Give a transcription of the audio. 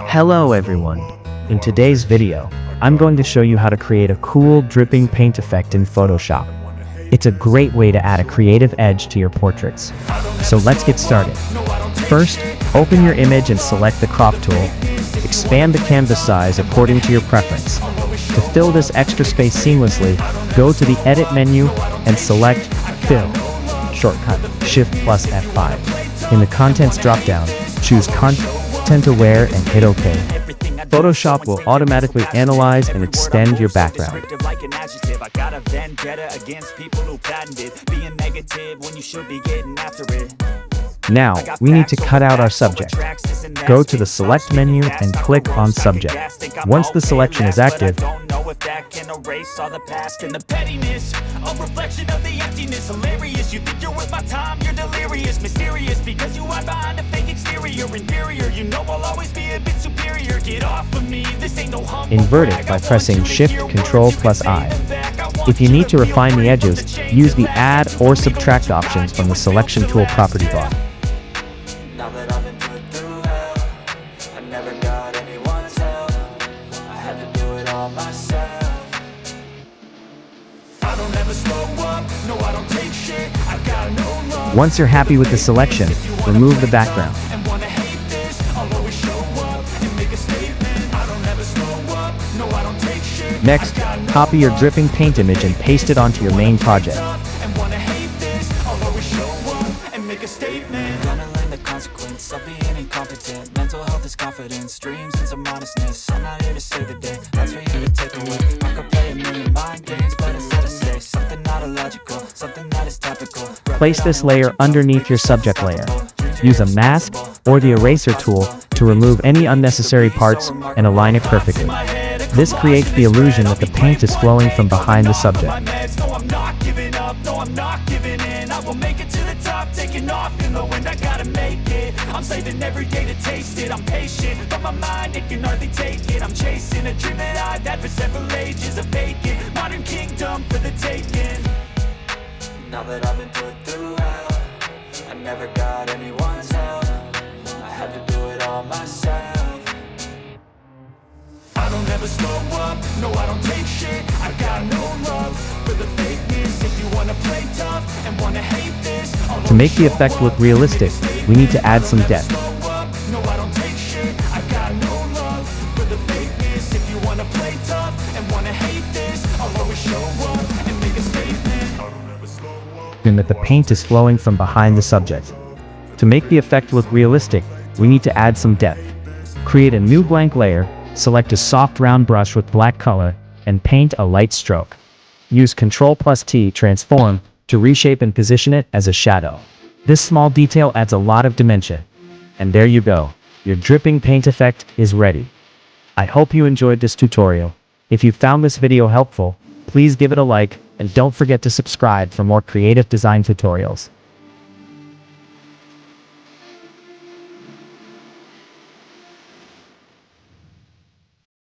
Hello everyone. In today's video, I'm going to show you how to create a cool dripping paint effect in Photoshop. It's a great way to add a creative edge to your portraits. So let's get started. First, open your image and select the crop tool. Expand the canvas size according to your preference. To fill this extra space seamlessly, go to the Edit menu and select Fill. Shortcut, Shift plus F5. In the Contents dropdown, choose Content Aware and hit OK. Photoshop will automatically analyze and extend your background. Now, we need to cut out our subject. Go to the Select menu and click on Subject. Once the selection is active, invert it by pressing Shift Ctrl plus I. If you need to refine the edges, use the Add or Subtract options from the Selection Tool property bar. Once you're happy with the selection, remove the background. Next, copy your dripping paint image and paste it onto your main project. Place this layer underneath your subject layer. Use a mask or the eraser tool to remove any unnecessary parts and align it perfectly. This creates the illusion that the paint is flowing from behind the subject. I'm saving every day to taste it. I'm patient, but my mind, it can hardly take it. I'm chasing a dream that I've had for several ages, a vacant modern kingdom for the taking. Now that I've been put through hell, I never got anyone's help. I had to do it all myself. I don't ever slow up, no I don't take shit. I got no love for the fakeness. If you wanna play tough and wanna hate this, to make the effect look realistic, we need to add some depth. And that the paint is flowing from behind the subject. To make the effect look realistic, we need to add some depth. Create a new blank layer, select a soft round brush with black color, and paint a light stroke. Use Ctrl plus T transform to reshape and position it as a shadow. This small detail adds a lot of dimension. And there you go, your dripping paint effect is ready. I hope you enjoyed this tutorial. If you found this video helpful, please give it a like, and don't forget to subscribe for more creative design tutorials.